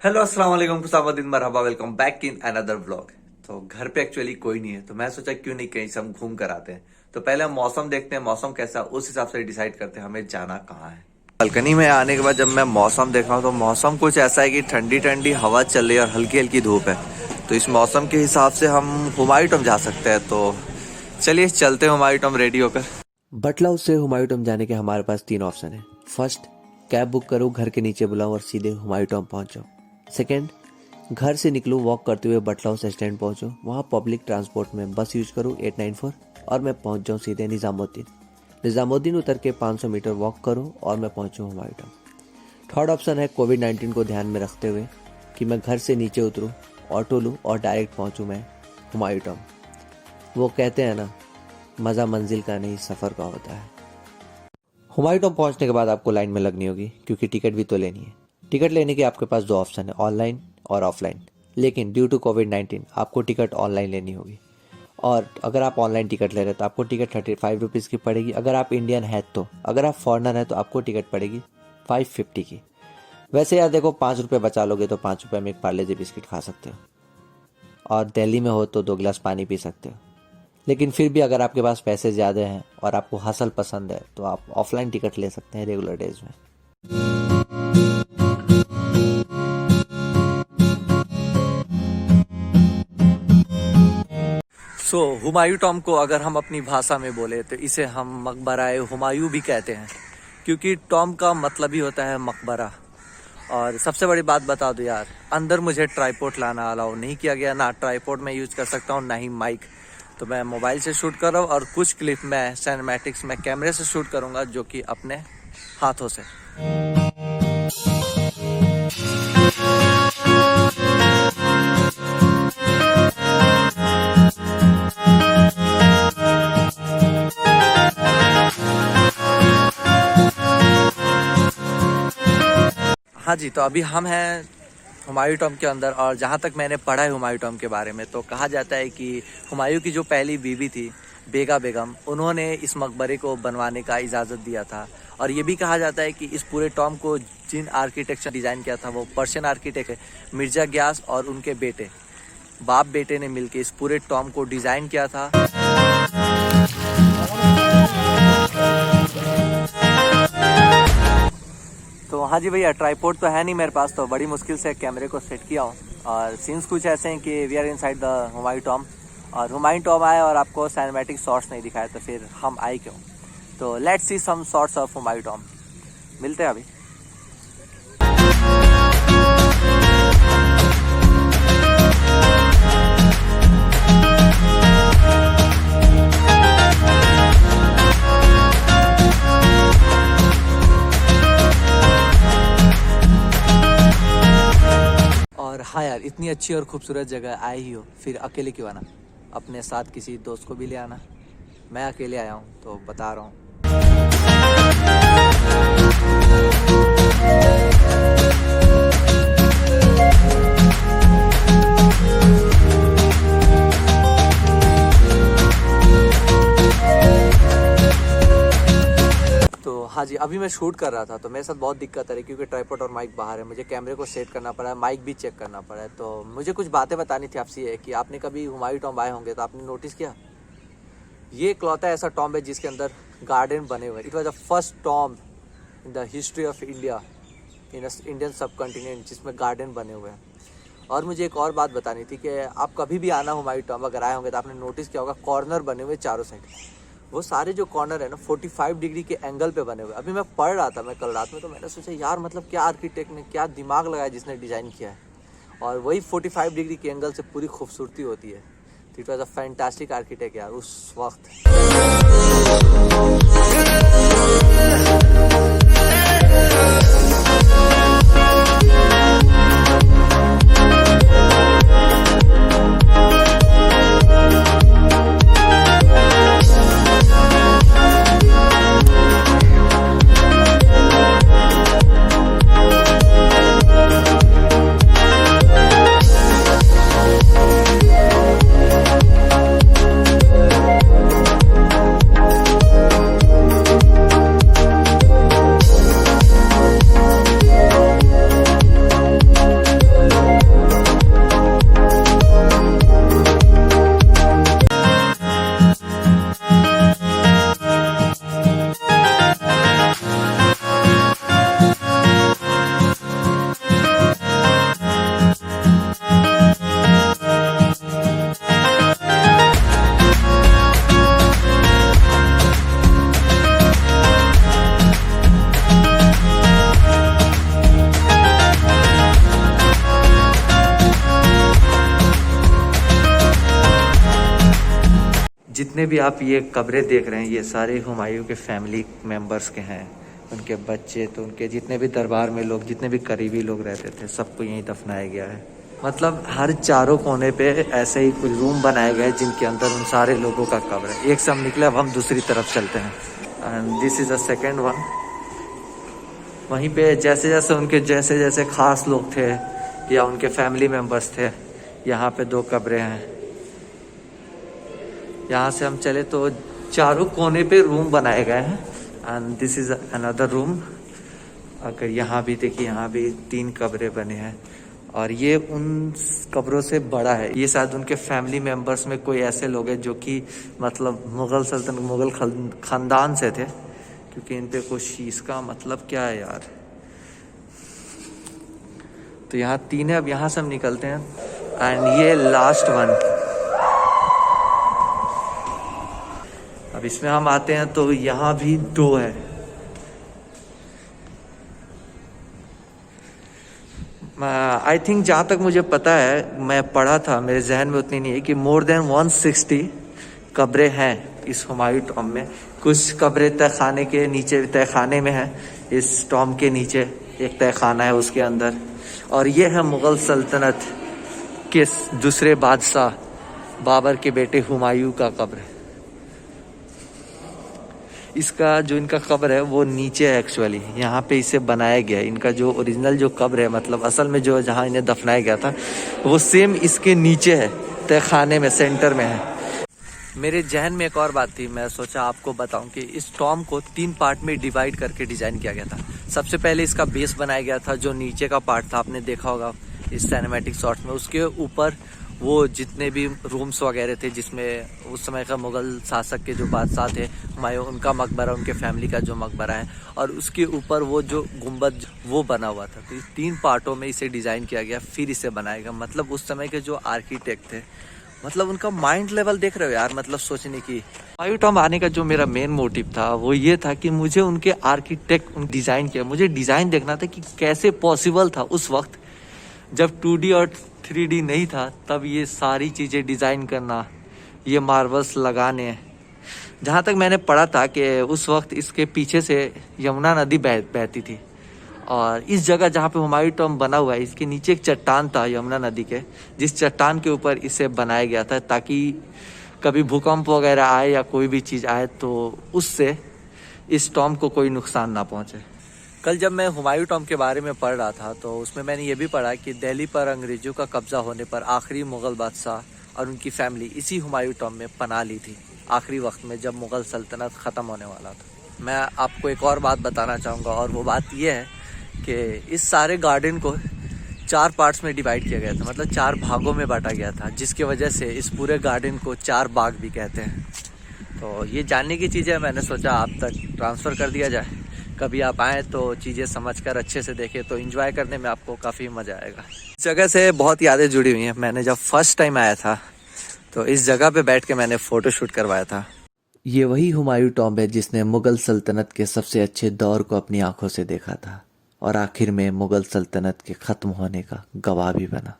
Hello अस्सलाम वालेकुम खुशामदीन मरहबा welcome back in another vlog. तो घर पे एक्चुअली कोई नहीं है तो मैं सोचा क्यों नहीं कहीं से हम घूम कर आते हैं। तो पहले हम मौसम देखते हैं, मौसम कैसा उस हिसाब से डिसाइड करते हैं हमें जाना कहाँ है। बालकनी में आने के बाद जब मैं मौसम देख रहा हूँ तो मौसम कुछ ऐसा है कि ठंडी ठंडी हवा चल रही है और हल्की हल्की धूप है। तो इस मौसम के हिसाब से हम हुमायूं टॉम जा सकते हैं। तो चलिए चलते हैं हुमायूं टॉम रेडी होकर। बटला से हुमायूं टॉम जाने के हमारे पास 3 ऑप्शन है। फर्स्ट, कैब बुक करो, घर के नीचे बुलाओ और सीधे हुमायूं टॉम पहुंच जाओ। सेकेंड, घर से निकलो, वॉक करते हुए बटला हाउस स्टैंड पहुंचो, वहां पब्लिक ट्रांसपोर्ट में बस यूज करो 894 और मैं पहुंच जाऊं सीधे निजामुद्दीन उतर के 500 मीटर वॉक करो और मैं पहुंचूं हुमायूं टॉम। थर्ड ऑप्शन है कोविड-19 को ध्यान में रखते हुए कि मैं घर से नीचे उतरूं, ऑटो लूँ और डायरेक्ट पहुंचूं मैं हुमायूं टॉम। वो कहते हैं ना, मज़ा मंजिल का नहीं सफ़र का होता है। हुमायूं टॉम पहुंचने के बाद आपको लाइन में लगनी होगी क्योंकि टिकट भी तो लेनी है। टिकट लेने के आपके पास 2 ऑप्शन है, ऑनलाइन और ऑफलाइन। लेकिन ड्यू टू कोविड-19 आपको टिकट ऑनलाइन लेनी होगी। और अगर आप ऑनलाइन टिकट ले रहे हैं तो आपको टिकट 35 रुपीज़ की पड़ेगी। अगर आप इंडियन है तो, अगर आप फॉरेनर है तो आपको टिकट पड़ेगी 550 की। वैसे यार देखो, 5 रुपये बचा लोगे तो 5 रुपये में एक पार्ले जी बिस्किट खा सकते हो और दिल्ली में हो तो 2 गिलास पानी पी सकते हो। लेकिन फिर भी अगर आपके पास पैसे ज़्यादा हैं और आपको हसल पसंद है तो आप ऑफलाइन टिकट ले सकते हैं रेगुलर डेज में। हुमायूं टॉम को अगर हम अपनी भाषा में बोले तो इसे हम मकबराए हुमायूं भी कहते हैं क्योंकि टॉम का मतलब ही होता है मकबरा। और सबसे बड़ी बात बता दो यार, अंदर मुझे ट्राइपॉड लाना अलाउ नहीं किया गया, ना ट्राइपॉड में यूज कर सकता हूँ ना ही माइक। तो मैं मोबाइल से शूट कर रहा हूँ और कुछ क्लिप मैं सिनेमैटिक्स में कैमरे से शूट करूँगा जो कि अपने हाथों से। हाँ जी, तो अभी हम हैं हुमायूं टॉम के अंदर और जहाँ तक मैंने पढ़ा है हुमायूं टॉम के बारे में तो कहा जाता है कि हुमायूं की जो पहली बीवी थी बेगा बेगम, उन्होंने इस मकबरे को बनवाने का इजाज़त दिया था। और ये भी कहा जाता है कि इस पूरे टॉम को जिन आर्किटेक्चर डिज़ाइन किया था वो पर्शियन आर्किटेक्ट है मिर्ज़ा गियास और उनके बेटे, बाप बेटे ने मिलकर इस पूरे टॉम को डिज़ाइन किया था। तो हाँ जी भैया, ट्राइपॉड तो है नहीं मेरे पास तो बड़ी मुश्किल से कैमरे को सेट किया हूँ। और सीन्स कुछ ऐसे हैं कि we are inside the Humayun tomb और हुमायूं टॉम आए और आपको सिनेमैटिक शॉट्स नहीं दिखाए तो फिर हम आए क्यों। तो let's see some shots of Humayun tomb. मिलते हैं अभी। और हाँ यार, इतनी अच्छी और खूबसूरत जगह आए ही हो फिर अकेले क्यों आना, अपने साथ किसी दोस्त को भी ले आना। मैं अकेले आया हूँ तो बता रहा हूँ। हाँ जी, अभी मैं शूट कर रहा था तो मेरे साथ बहुत दिक्कत आ रही क्योंकि ट्राइपॉड और माइक बाहर है, मुझे कैमरे को सेट करना पड़ा है, माइक भी चेक करना पड़ा है। तो मुझे कुछ बातें बतानी थी आपसे। ये कि आपने कभी हुमायूं टॉम आए होंगे तो आपने नोटिस किया, ये इकलौता ऐसा टॉम है जिसके अंदर गार्डन बने हुए हैं। It was the first Tom in the history of India, in Indian सब कॉन्टिनेंट, जिसमें गार्डन बने हुए हैं। और मुझे एक और बात बतानी थी कि आप कभी भी आना हुमायूं टॉम अगर आए होंगे तो आपने नोटिस किया होगा कॉर्नर बने हुए चारों साइड। वो सारे जो कॉर्नर है ना 45 डिग्री के एंगल पे बने हुए। अभी मैं पढ़ रहा था मैं कल रात में तो मैंने सोचा यार मतलब क्या आर्किटेक्ट ने क्या दिमाग लगाया जिसने डिज़ाइन किया है। और वही 45 डिग्री के एंगल से पूरी खूबसूरती होती है। तो it was a fantastic architect यार उस वक्त। जितने भी आप ये कब्रें देख रहे हैं ये सारे हुमायूं के फैमिली मेंबर्स के हैं, उनके बच्चे, तो उनके जितने भी दरबार में लोग, जितने भी करीबी लोग रहते थे, सबको यहीं दफनाया गया है। मतलब हर चारों कोने पे ऐसे ही कुछ रूम बनाए गए हैं जिनके अंदर उन सारे लोगों का कब्र है। एक से हम निकले, अब हम दूसरी तरफ चलते हैं। And this is the second one. वहीं पे जैसे जैसे खास लोग थे या उनके फैमिली मेंबर्स थे, यहाँ पे 2 कब्रें हैं। यहाँ से हम चले तो चारों कोने पे रूम बनाए गए हैं। And this is another room. अगर यहाँ भी देखिए, यहाँ भी 3 कब्रें बने हैं और ये उन कब्रों से बड़ा है। ये शायद उनके फैमिली मेंबर्स में कोई ऐसे लोग हैं जो कि मतलब मुगल खानदान से थे, क्योंकि इन पे कुछ इसका मतलब क्या है यार। तो यहाँ 3 है, अब यहाँ से हम निकलते हैं। एंड ये लास्ट वन, अब इसमें हम आते हैं तो यहाँ भी 2 है। आई थिंक जहाँ तक मुझे पता है, मैं पढ़ा था, मेरे जहन में उतनी नहीं है, कि मोर देन 160 कब्रें हैं इस हुमायूं टॉम्ब में। कुछ कब्रें तहखाने के नीचे, तहखाने में है। इस टॉम्ब के नीचे एक तहखाना है, उसके अंदर। और ये है मुग़ल सल्तनत के दूसरे बादशाह बाबर के बेटे हुमायूं का कब्र। इसका जो इनका कब्र है वो नीचे है एक्चुअली, यहाँ पे इसे बनाया गया है। इनका जो ओरिजिनल जो कब्र है, मतलब असल में जो जहाँ इन्हें दफनाया गया था, वो सेम इसके नीचे है, तहखाने में, सेंटर में है। मेरे जहन में एक और बात थी, मैं सोचा आपको बताऊं कि इस टॉम्ब को 3 पार्ट में डिवाइड करके डिज़ाइन किया गया था। सबसे पहले इसका बेस बनाया गया था, जो नीचे का पार्ट था, आपने देखा होगा इस सिनेमैटिक शॉट्स में। उसके ऊपर वो जितने भी रूम्स वगैरह थे, जिसमें उस समय का मुग़ल शासक के जो बादशाह थे हुमायूं, उनका मकबरा, उनके फैमिली का जो मकबरा है, और उसके ऊपर वो जो गुंबद वो बना हुआ था। तो इस 3 पार्टों में इसे डिज़ाइन किया गया, फिर इसे बनाया गया। मतलब उस समय के जो आर्किटेक्ट थे, मतलब उनका माइंड लेवल देख रहे हो यार, मतलब सोचने की। हुमायूं टॉम्ब आने का जो मेरा मेन मोटिव था वो ये था कि मुझे उनके आर्किटेक्ट डिज़ाइन किया, मुझे डिज़ाइन देखना था कि कैसे पॉसिबल था उस वक्त जब 2D और 3D नहीं था, तब ये सारी चीज़ें डिज़ाइन करना, ये मार्बल्स लगाने। जहाँ तक मैंने पढ़ा था कि उस वक्त इसके पीछे से यमुना नदी बहती थी, और इस जगह जहाँ पे हुमायूं टॉम्ब बना हुआ है, इसके नीचे एक चट्टान था यमुना नदी के, जिस चट्टान के ऊपर इसे बनाया गया था, ताकि कभी भूकंप वगैरह आए या कोई भी चीज़ आए तो उससे इस टॉम्ब को कोई नुकसान ना पहुँचे। कल जब मैं हुमायूं टॉम्ब के बारे में पढ़ रहा था तो उसमें मैंने ये भी पढ़ा कि दिल्ली पर अंग्रेज़ों का कब्जा होने पर आखिरी मुग़ल बादशाह और उनकी फैमिली इसी हुमायूं टॉम्ब में पनाह ली थी, आखिरी वक्त में जब मुग़ल सल्तनत ख़त्म होने वाला था। मैं आपको एक और बात बताना चाहूँगा, और वो बात ये है कि इस सारे गार्डन को 4 पार्ट्स में डिवाइड किया गया था, मतलब 4 भागों में बांटा गया था, जिसकी वजह से इस पूरे गार्डन को 4 बाग भी कहते हैं। तो ये जानने की चीज़ें मैंने सोचा आप तक ट्रांसफ़र कर दिया जाए। कभी आप आएँ तो चीज़ें समझकर अच्छे से देखें, तो एंजॉय करने में आपको काफ़ी मज़ा आएगा। इस जगह से बहुत यादें जुड़ी हुई हैं। मैंने जब फर्स्ट टाइम आया था तो इस जगह पे बैठ के मैंने फ़ोटो शूट करवाया था। ये वही हुमायूं टॉम्ब है जिसने मुग़ल सल्तनत के सबसे अच्छे दौर को अपनी आंखों से देखा था और आखिर में मुग़ल सल्तनत के ख़त्म होने का गवाह भी बना।